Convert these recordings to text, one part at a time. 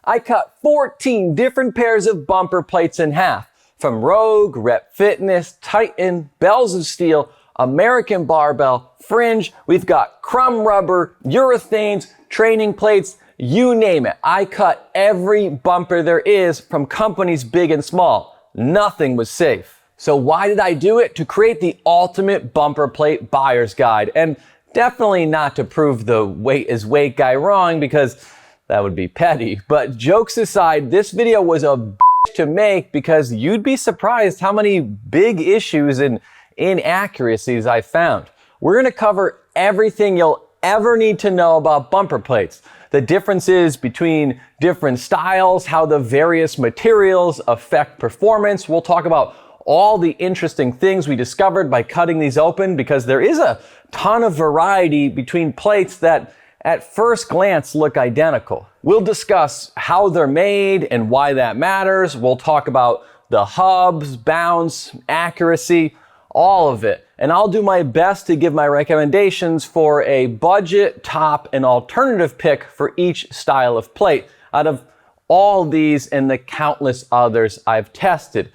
I cut 14 different pairs of bumper plates in half, from Rogue, Rep Fitness, Titan, Bells of Steel, American Barbell, Fringe. We've got Crumb rubber, Urethanes, training plates, you name it. I cut every bumper there is from companies big and small. Nothing was safe. So why did I do it? To create the ultimate bumper plate buyer's guide. And definitely not to prove the weight is weight guy wrong, because that would be petty. But jokes aside, this video was a bitch to make because you'd be surprised how many big issues and inaccuracies I found. We're gonna cover everything you'll ever need to know about bumper plates, the differences between different styles, how the various materials affect performance. We'll talk about all the interesting things we discovered by cutting these open, because there is a ton of variety between plates that at first glance look identical. We'll discuss how they're made and why that matters. We'll talk about the hubs, bounce, accuracy, all of it. And I'll do my best to give my recommendations for a budget, top, and alternative pick for each style of plate out of all these and the countless others I've tested.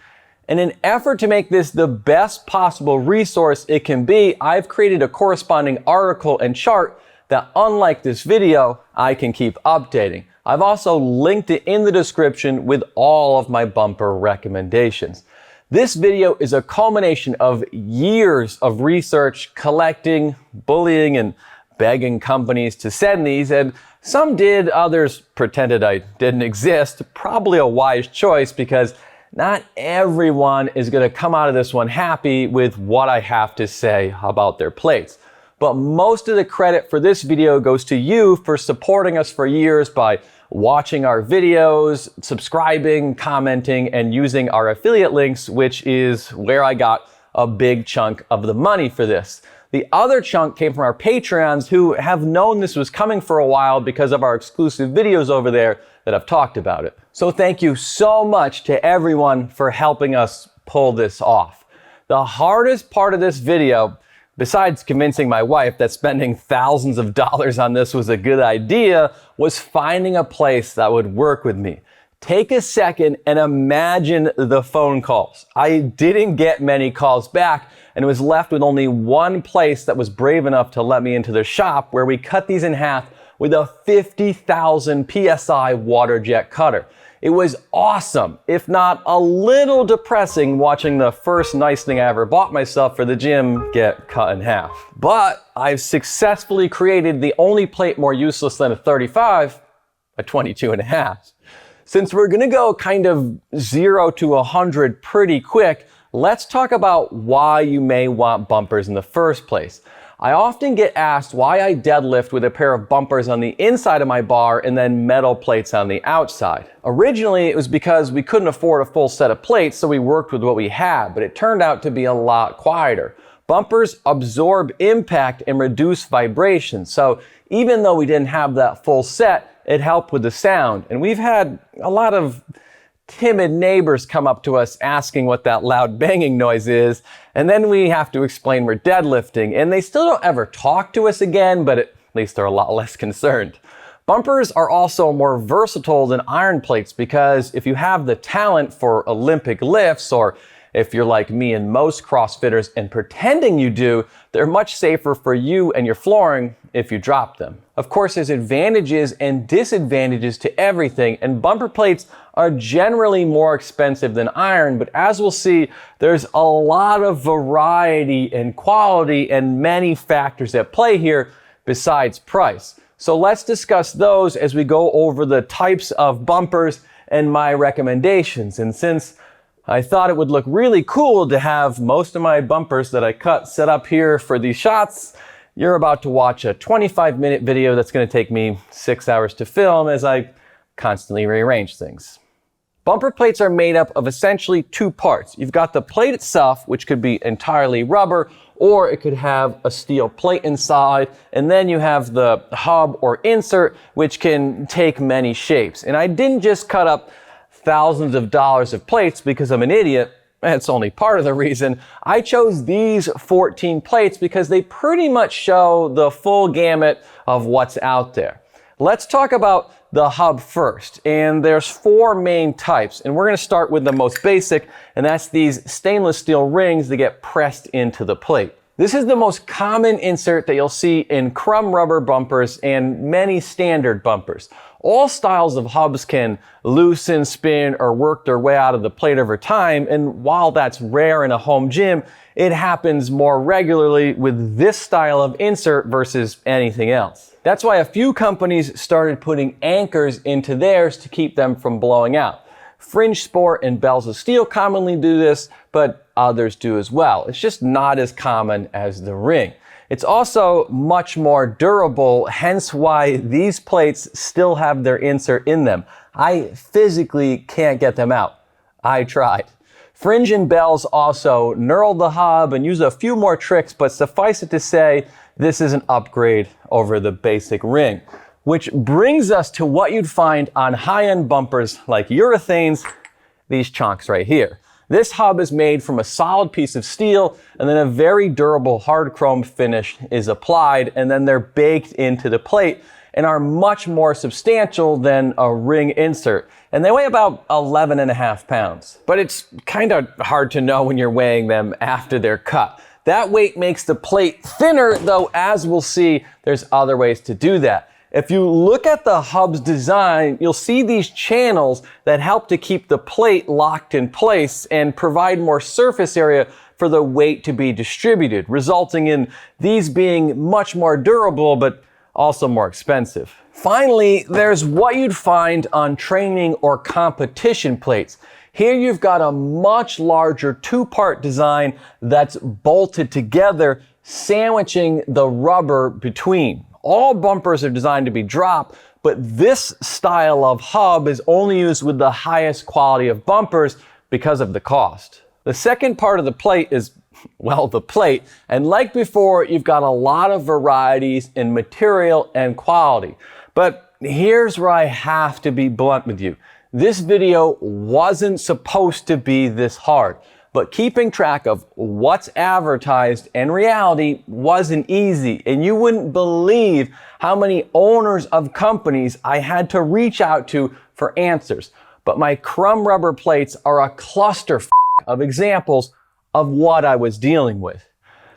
In an effort to make this the best possible resource it can be, I've created a corresponding article and chart that, unlike this video, I can keep updating. I've also linked it in the description with all of my bumper recommendations. This video is a culmination of years of research, collecting, bullying, and begging companies to send these, and some did, others pretended I didn't exist. Probably a wise choice, because not everyone is going to come out of this one happy with what I have to say about their plates. But most of the credit for this video goes to you for supporting us for years by watching our videos, subscribing, commenting, and using our affiliate links, which is where I got a big chunk of the money for this. The other chunk came from our Patreons, who have known this was coming for a while because of our exclusive videos over there that have talked about it. So thank you so much to everyone for helping us pull this off. The hardest part of this video, besides convincing my wife that spending thousands of dollars on this was a good idea, was finding a place that would work with me. Take a second and imagine the phone calls. I didn't get many calls back, and was left with only one place that was brave enough to let me into their shop, where we cut these in half with a 50,000 PSI water jet cutter. It was awesome, if not a little depressing, watching the first nice thing I ever bought myself for the gym get cut in half. But I've successfully created the only plate more useless than a 35, a 22.5. Since we're gonna go kind of 0 to 100 pretty quick, let's talk about why you may want bumpers in the first place. I often get asked why I deadlift with a pair of bumpers on the inside of my bar and then metal plates on the outside. Originally, it was because we couldn't afford a full set of plates, so we worked with what we had, but it turned out to be a lot quieter. Bumpers absorb impact and reduce vibration, so even though we didn't have that full set, it helped with the sound. And we've had a lot of timid neighbors come up to us asking what that loud banging noise is, and then we have to explain we're deadlifting, and they still don't ever talk to us again, but at least they're a lot less concerned. Bumpers are also more versatile than iron plates, because if you have the talent for Olympic lifts, or if you're like me and most CrossFitters and pretending you do, they're much safer for you and your flooring if you drop them. Of course, there's advantages and disadvantages to everything, and bumper plates are generally more expensive than iron, but as we'll see, there's a lot of variety and quality and many factors at play here besides price. So let's discuss those as we go over the types of bumpers and my recommendations. And since I thought it would look really cool to have most of my bumpers that I cut set up here for these shots, you're about to watch a 25-minute video that's going to take me 6 hours to film as I constantly rearrange things. Bumper plates are made up of essentially two parts. You've got the plate itself, which could be entirely rubber, or it could have a steel plate inside, and then you have the hub or insert, which can take many shapes. And I didn't just cut up thousands of dollars of plates because I'm an idiot. That's only part of the reason. I chose these 14 plates because they pretty much show the full gamut of what's out there. Let's talk about the hub first, and there's 4 main types, and we're going to start with the most basic, and that's these stainless steel rings that get pressed into the plate. This is the most common insert that you'll see in Crumb rubber bumpers and many standard bumpers. All styles of hubs can loosen, spin, or work their way out of the plate over time, and while that's rare in a home gym, it happens more regularly with this style of insert versus anything else. That's why a few companies started putting anchors into theirs to keep them from blowing out. Fringe Sport and Bells of Steel commonly do this, but others do as well. It's just not as common as the ring. It's also much more durable, hence why these plates still have their insert in them. I physically can't get them out. I tried. Fringe and Bells also knurl the hub and use a few more tricks, but suffice it to say, this is an upgrade over the basic ring. Which brings us to what you'd find on high-end bumpers like Urethanes, these chunks right here. This hub is made from a solid piece of steel, and then a very durable hard chrome finish is applied, and then they're baked into the plate and are much more substantial than a ring insert. And they weigh about 11.5 pounds. But it's kind of hard to know when you're weighing them after they're cut. That weight makes the plate thinner, though as we'll see, there's other ways to do that. If you look at the hub's design, you'll see these channels that help to keep the plate locked in place and provide more surface area for the weight to be distributed, resulting in these being much more durable, but also more expensive. Finally, there's what you'd find on training or competition plates. Here you've got a much larger 2-part design that's bolted together, sandwiching the rubber between. All bumpers are designed to be drop, but this style of hub is only used with the highest quality of bumpers because of the cost. The second part of the plate is, well, the plate, and like before, you've got a lot of varieties in material and quality. But here's where I have to be blunt with you. This video wasn't supposed to be this hard. But keeping track of what's advertised and reality wasn't easy, and you wouldn't believe how many owners of companies I had to reach out to for answers. But my Crumb rubber plates are a cluster of examples of what I was dealing with.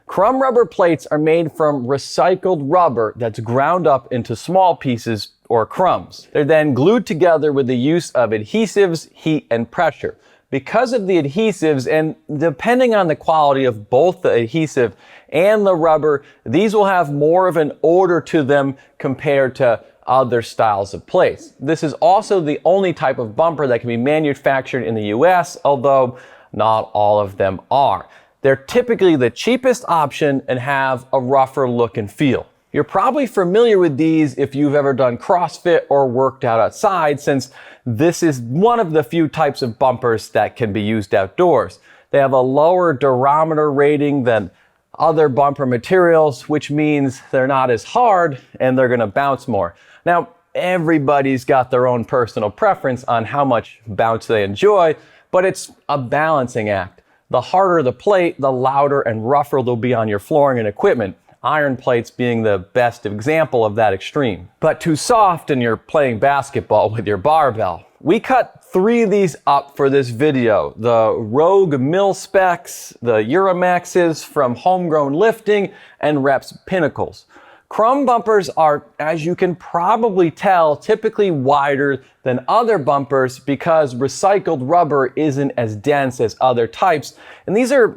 Crumb rubber plates are made from recycled rubber that's ground up into small pieces or crumbs. They're then glued together with the use of adhesives, heat, and pressure. Because of the adhesives, and depending on the quality of both the adhesive and the rubber, these will have more of an odor to them compared to other styles of plates. This is also the only type of bumper that can be manufactured in the US, although not all of them are. They're typically the cheapest option and have a rougher look and feel. You're probably familiar with these if you've ever done CrossFit or worked out outside, since this is one of the few types of bumpers that can be used outdoors. They have a lower durometer rating than other bumper materials, which means they're not as hard and they're gonna bounce more. Now, everybody's got their own personal preference on how much bounce they enjoy, but it's a balancing act. The harder the plate, the louder and rougher they'll be on your flooring and equipment. Iron plates being the best example of that extreme. But too soft and you're playing basketball with your barbell. We cut 3 of these up for this video. The Rogue Mil Specs, the Uramaxes from Homegrown Lifting, and Reps Pinnacles. Crumb bumpers are, as you can probably tell, typically wider than other bumpers because recycled rubber isn't as dense as other types. And these are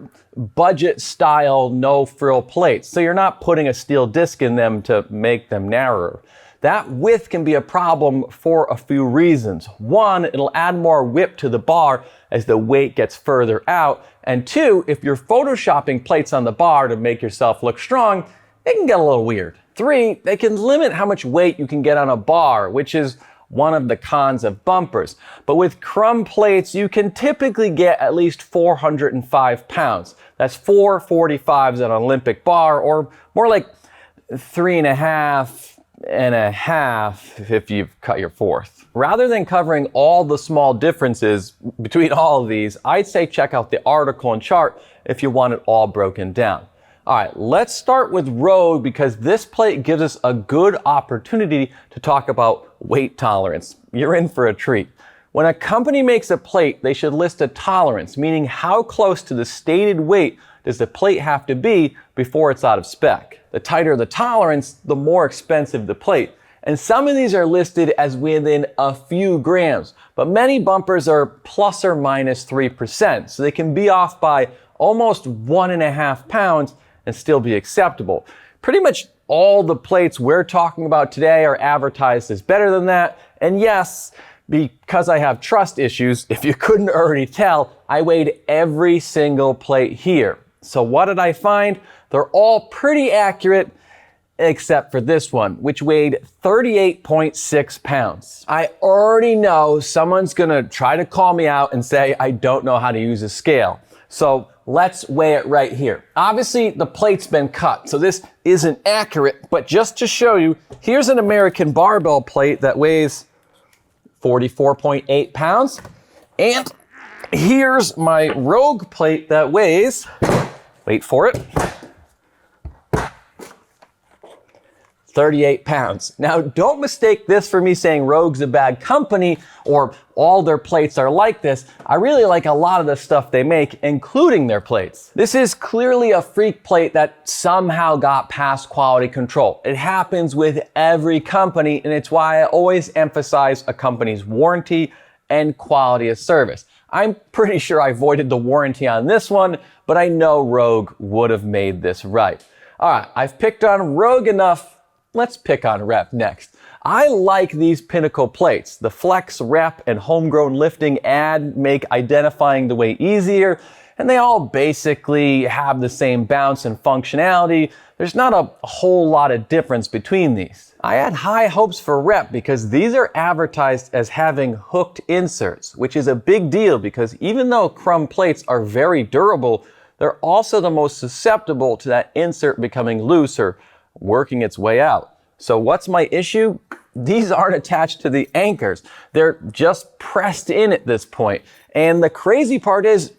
budget style, no frill plates. So you're not putting a steel disc in them to make them narrower. That width can be a problem for a few reasons. 1, it'll add more whip to the bar as the weight gets further out. And 2, if you're photoshopping plates on the bar to make yourself look strong, it can get a little weird. 3, they can limit how much weight you can get on a bar, which is one of the cons of bumpers. But with Crumb plates, you can typically get at least 405 pounds. That's 4 45s on an Olympic bar, or more like 3.5 if you've cut your 4th. Rather than covering all the small differences between all of these, I'd say check out the article and chart if you want it all broken down. All right, let's start with Rogue because this plate gives us a good opportunity to talk about weight tolerance. You're in for a treat. When a company makes a plate, they should list a tolerance, meaning how close to the stated weight does the plate have to be before it's out of spec. The tighter the tolerance, the more expensive the plate. And some of these are listed as within a few grams, but many bumpers are plus or minus 3%, so they can be off by almost 1.5 pounds and still be acceptable. Pretty much all the plates we're talking about today are advertised as better than that. And yes, because I have trust issues, if you couldn't already tell, I weighed every single plate here. So what did I find? They're all pretty accurate, except for this one, which weighed 38.6 pounds. I already know someone's gonna try to call me out and say I don't know how to use a scale. So let's weigh it right here. Obviously, the plate's been cut, so this isn't accurate, but just to show you, here's an American barbell plate that weighs 44.8 pounds, and here's my Rogue plate that weighs, wait for it, 38 pounds. Now, don't mistake this for me saying Rogue's a bad company or all their plates are like this. I really like a lot of the stuff they make, including their plates. This is clearly a freak plate that somehow got past quality control. It happens with every company, and it's why I always emphasize a company's warranty and quality of service. I'm pretty sure I voided the warranty on this one, but I know Rogue would have made this right. All right, I've picked on Rogue enough. Let's pick on Rep next. I like these Pinnacle plates. The flex, rep, and homegrown lifting make identifying the weight easier, and they all basically have the same bounce and functionality. There's not a whole lot of difference between these. I had high hopes for Rep because these are advertised as having hooked inserts, which is a big deal because even though Crumb plates are very durable, they're also the most susceptible to that insert becoming loose or working its way out. So what's my issue? These aren't attached to the anchors. They're just pressed in at this point. And the crazy part is,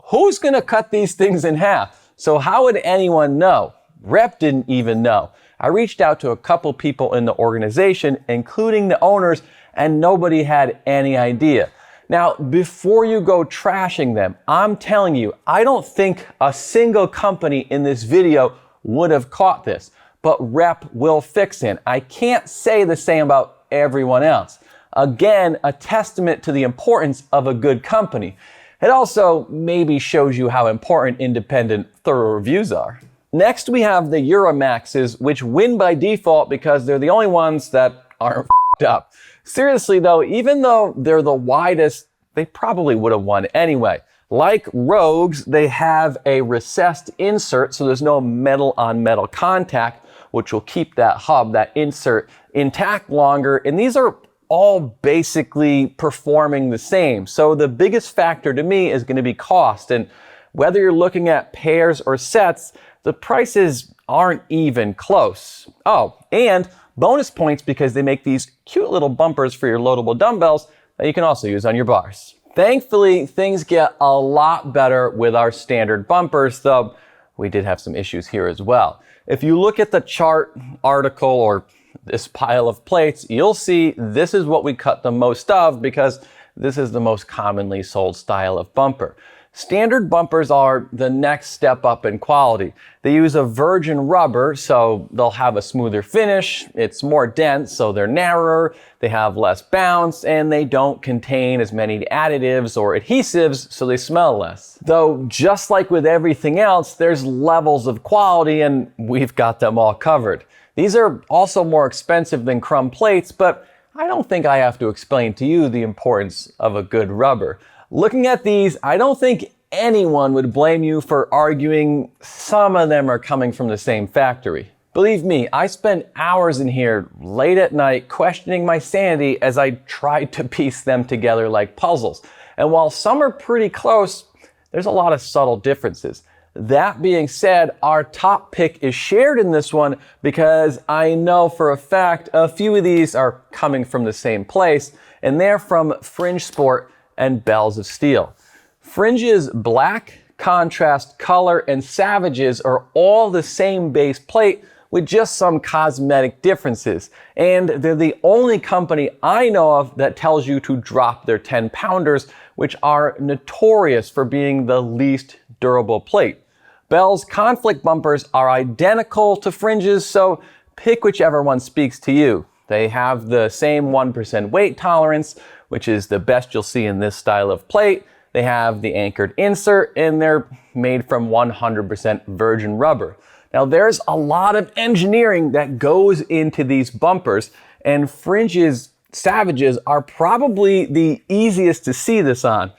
who's gonna cut these things in half? So how would anyone know? Rep didn't even know. I reached out to a couple people in the organization, including the owners, and nobody had any idea. Now, before you go trashing them, I'm telling you, I don't think a single company in this video would have caught this. But Rep will fix it. I can't say the same about everyone else. Again, a testament to the importance of a good company. It also maybe shows you how important independent, thorough reviews are. Next, we have the Uramaxes, which win by default because they're the only ones that aren't f***ed up. Seriously though, even though they're the widest, they probably would have won anyway. Like Rogues, they have a recessed insert, so there's no metal on metal contact, which will keep that hub, that insert, intact longer. And these are all basically performing the same. So the biggest factor to me is going to be cost. And whether you're looking at pairs or sets, the prices aren't even close. Oh, and bonus points because they make these cute little bumpers for your loadable dumbbells that you can also use on your bars. Thankfully, things get a lot better with our standard bumpers, though we did have some issues here as well. If you look at the chart, article, or this pile of plates, you'll see this is what we cut the most of because this is the most commonly sold style of bumper. Standard bumpers are the next step up in quality. They use a virgin rubber, so they'll have a smoother finish. It's more dense, so they're narrower. They have less bounce, and they don't contain as many additives or adhesives, so they smell less. Though, just like with everything else, there's levels of quality, and we've got them all covered. These are also more expensive than Crumb plates, but I don't think I have to explain to you the importance of a good rubber. Looking at these, I don't think anyone would blame you for arguing some of them are coming from the same factory. Believe me, I spent hours in here late at night questioning my sanity as I tried to piece them together like puzzles. And while some are pretty close, there's a lot of subtle differences. That being said, our top pick is shared in this one because I know for a fact a few of these are coming from the same place, and they're from Fringe Sport and Bells of Steel. Fringe's black Contrast, Color, and Savages are all the same base plate with just some cosmetic differences. And they're the only company I know of that tells you to drop their 10-pounders, which are notorious for being the least durable plate. Bell's conflict bumpers are identical to Fringe's, so pick whichever one speaks to you. They have the same 1% weight tolerance, which is the best you'll see in this style of plate. They have the anchored insert, and they're made from 100% virgin rubber. Now, there's a lot of engineering that goes into these bumpers, and Fringe's Savages are probably the easiest to see this on.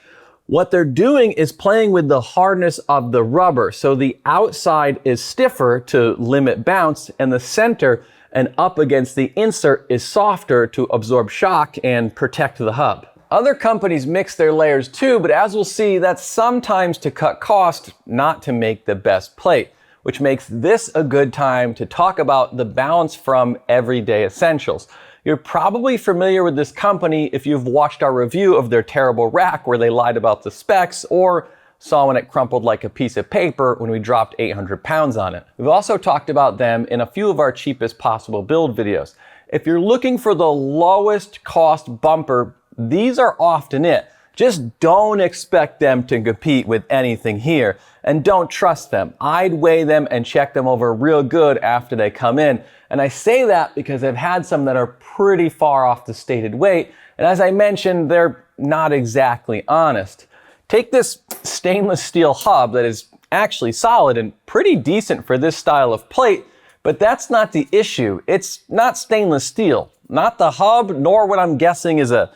What they're doing is playing with the hardness of the rubber, so the outside is stiffer to limit bounce, and the center and up against the insert is softer to absorb shock and protect the hub. Other companies mix their layers too, but as we'll see, that's sometimes to cut cost, not to make the best plate, which makes this a good time to talk about the balance from Everyday Essentials. You're probably familiar with this company if you've watched our review of their terrible rack where they lied about the specs, or saw when it crumpled like a piece of paper when we dropped 800 pounds on it. We've also talked about them in a few of our cheapest possible build videos. If you're looking for the lowest cost bumper, these are often it. Just don't expect them to compete with anything here, and don't trust them. I'd weigh them and check them over real good after they come in. And I say that because I've had some that are pretty far off the stated weight, and as I mentioned, they're not exactly honest. Take this stainless steel hub that is actually solid and pretty decent for this style of plate, but that's not the issue. It's not stainless steel, not the hub, nor what I'm guessing is a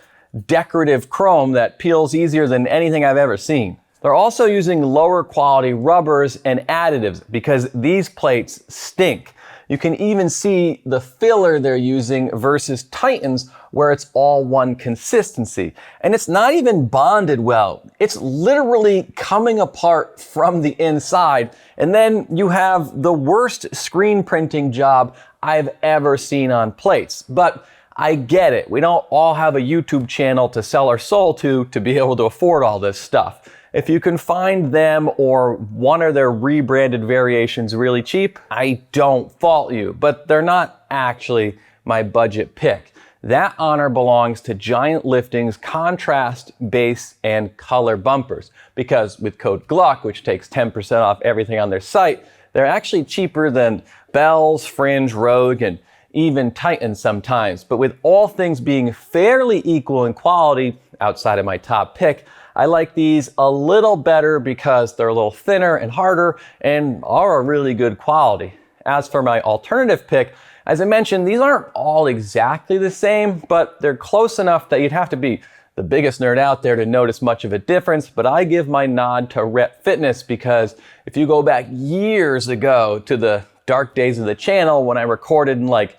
decorative chrome that peels easier than anything I've ever seen. They're also using lower quality rubbers and additives because these plates stink. You can even see the filler they're using versus Titan's, where it's all one consistency. And it's not even bonded well. It's literally coming apart from the inside. And then you have the worst screen printing job I've ever seen on plates. But I get it. We don't all have a YouTube channel to sell our soul to be able to afford all this stuff. If you can find them or one of their rebranded variations really cheap, I don't fault you, but they're not actually my budget pick. That honor belongs to Giant Lifting's contrast, base, and color bumpers, because with code GLUCK, which takes 10% off everything on their site, they're actually cheaper than Bell's, Fringe, Rogue, and even Titan sometimes. But with all things being fairly equal in quality outside of my top pick, I like these a little better because they're a little thinner and harder and are a really good quality. As for my alternative pick, as I mentioned, these aren't all exactly the same, but they're close enough that you'd have to be the biggest nerd out there to notice much of a difference. But I give my nod to Rep Fitness because if you go back years ago to the dark days of the channel when I recorded in like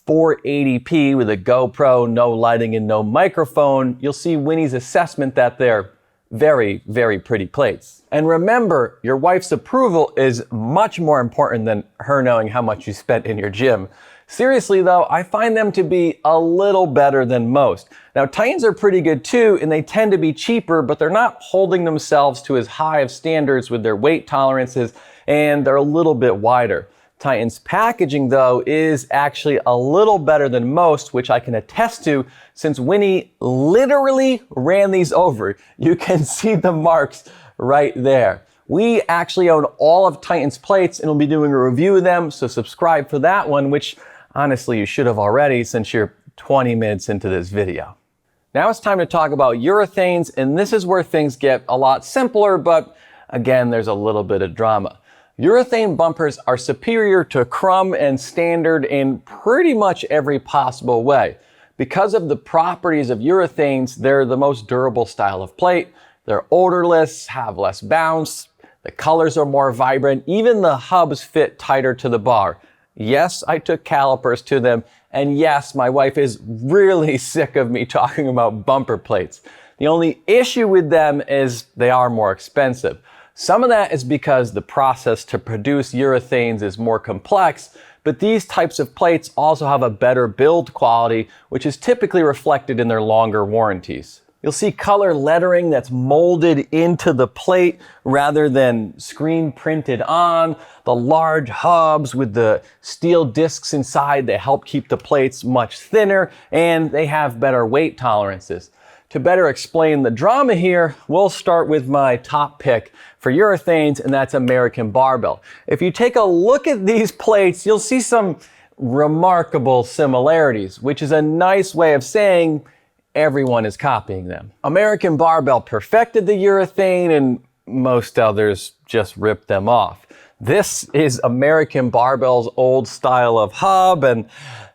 480p with a GoPro, no lighting and no microphone, you'll see Winnie's assessment that they're very, very pretty plates. And remember, your wife's approval is much more important than her knowing how much you spent in your gym. Seriously though, I find them to be a little better than most. Now, Titans are pretty good too, and they tend to be cheaper, but they're not holding themselves to as high of standards with their weight tolerances, and they're a little bit wider. Titan's packaging though is actually a little better than most, which I can attest to since Winnie literally ran these over. You can see the marks right there. We actually own all of Titan's plates and we'll be doing a review of them, so subscribe for that one, which honestly you should have already since you're 20 minutes into this video. Now it's time to talk about urethanes, and this is where things get a lot simpler, but again, there's a little bit of drama. Urethane bumpers are superior to Crumb and Standard in pretty much every possible way. Because of the properties of urethanes, they're the most durable style of plate. They're odorless, have less bounce, the colors are more vibrant, even the hubs fit tighter to the bar. Yes, I took calipers to them, and yes, my wife is really sick of me talking about bumper plates. The only issue with them is they are more expensive. Some of that is because the process to produce urethanes is more complex, but these types of plates also have a better build quality, which is typically reflected in their longer warranties. You'll see color lettering that's molded into the plate rather than screen printed on. The large hubs with the steel discs inside, they help keep the plates much thinner, and they have better weight tolerances. To better explain the drama here, we'll start with my top pick for urethanes, and that's American Barbell. If you take a look at these plates, you'll see some remarkable similarities, which is a nice way of saying everyone is copying them. American Barbell perfected the urethane, and most others just ripped them off. This is American Barbell's old style of hub, and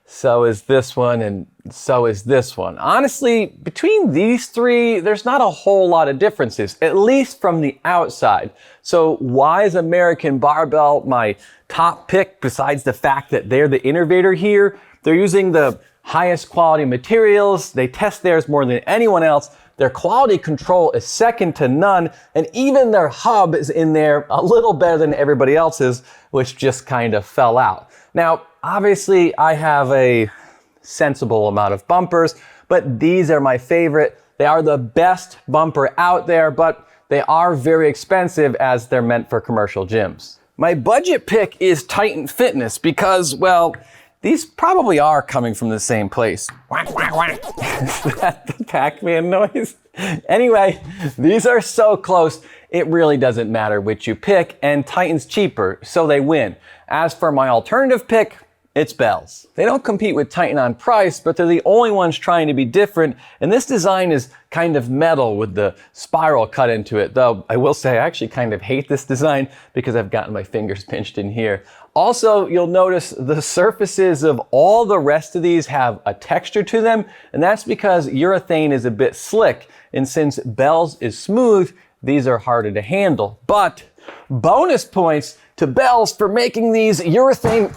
so is this one, and so is this one. Honestly, between these three, there's not a whole lot of differences, at least from the outside. So why is American Barbell my top pick besides the fact that they're the innovator here? They're using the highest quality materials. They test theirs more than anyone else. Their quality control is second to none, and even their hub is in there a little better than everybody else's, which just kind of fell out. Now, obviously, I have a sensible amount of bumpers, but these are my favorite. They are the best bumper out there, but they are very expensive as they're meant for commercial gyms. My budget pick is Titan Fitness because, well, these probably are coming from the same place. Whack, whack, whack. Is that the Pac-Man noise? Anyway, these are so close, it really doesn't matter which you pick, and Titan's cheaper, so they win. As for my alternative pick, it's Bell's. They don't compete with Titan on price, but they're the only ones trying to be different, and this design is kind of metal with the spiral cut into it, though I will say I actually kind of hate this design because I've gotten my fingers pinched in here. Also, you'll notice the surfaces of all the rest of these have a texture to them, and that's because urethane is a bit slick, and since Bell's is smooth, these are harder to handle. But bonus points to Bell's for making these urethane,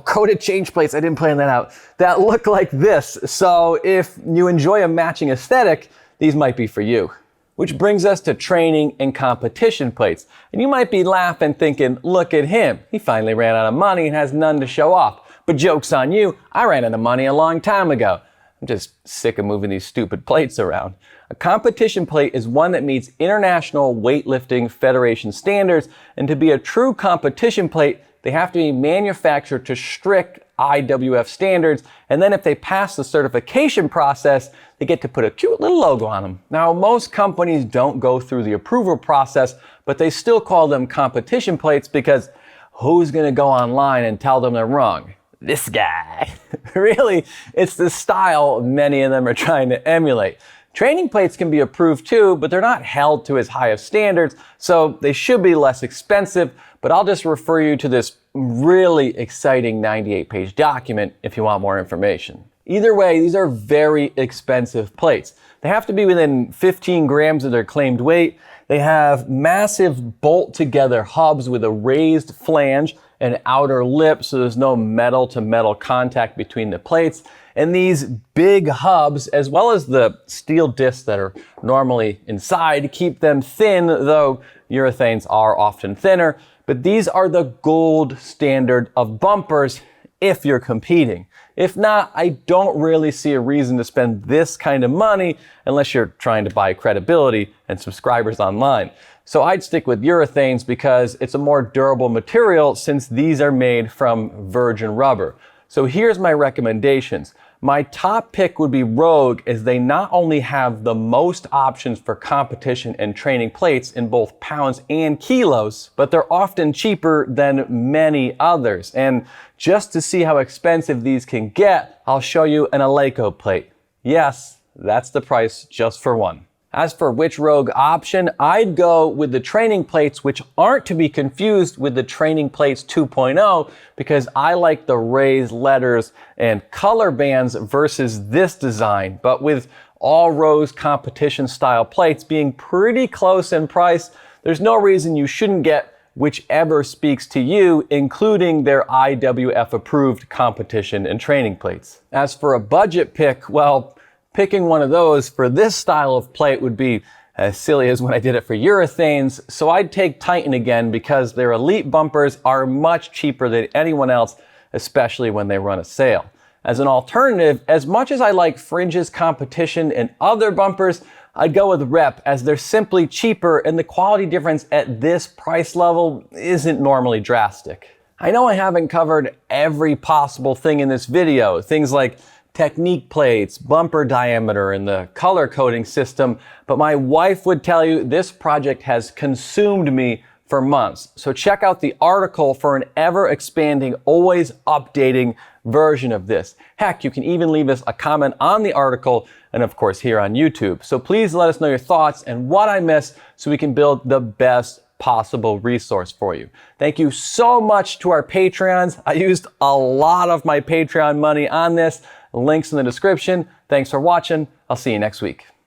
coated change plates, I didn't plan that out, that look like this. So if you enjoy a matching aesthetic, these might be for you. Which brings us to training and competition plates. And you might be laughing thinking, look at him, he finally ran out of money and has none to show off. But joke's on you, I ran out of money a long time ago. I'm just sick of moving these stupid plates around. A competition plate is one that meets International Weightlifting Federation standards, and to be a true competition plate, they have to be manufactured to strict IWF standards, and then if they pass the certification process, they get to put a cute little logo on them. Now, most companies don't go through the approval process, but they still call them competition plates because who's gonna go online and tell them they're wrong? This guy. Really, it's the style many of them are trying to emulate. Training plates can be approved too, but they're not held to as high of standards, so they should be less expensive, but I'll just refer you to this really exciting 98-page document if you want more information. Either way, these are very expensive plates. They have to be within 15 grams of their claimed weight. They have massive bolt-together hubs with a raised flange and outer lip, so there's no metal-to-metal contact between the plates. And these big hubs, as well as the steel discs that are normally inside, keep them thin, though urethanes are often thinner. But these are the gold standard of bumpers if you're competing. If not, I don't really see a reason to spend this kind of money unless you're trying to buy credibility and subscribers online. So I'd stick with urethanes because it's a more durable material since these are made from virgin rubber. So here's my recommendations. My top pick would be Rogue, as they not only have the most options for competition and training plates in both pounds and kilos, but they're often cheaper than many others. And just to see how expensive these can get, I'll show you an Eleiko plate. Yes, that's the price just for one. As for which Rogue option, I'd go with the training plates, which aren't to be confused with the training plates 2.0, because I like the raised letters and color bands versus this design. But with all Rogue's competition style plates being pretty close in price, there's no reason you shouldn't get whichever speaks to you, including their IWF approved competition and training plates. As for a budget pick, well, picking one of those for this style of plate would be as silly as when I did it for urethanes, so I'd take Titan again because their elite bumpers are much cheaper than anyone else, especially when they run a sale. As an alternative, as much as I like Fringe's competition and other bumpers, I'd go with Rep as they're simply cheaper and the quality difference at this price level isn't normally drastic. I know I haven't covered every possible thing in this video, things like technique plates, bumper diameter, and the color coding system, but my wife would tell you this project has consumed me for months. So check out the article for an ever-expanding, always updating version of this. Heck, you can even leave us a comment on the article and of course here on YouTube. So please let us know your thoughts and what I missed so we can build the best possible resource for you. Thank you so much to our Patreons. I used a lot of my Patreon money on this. Links in the description. Thanks for watching. I'll see you next week.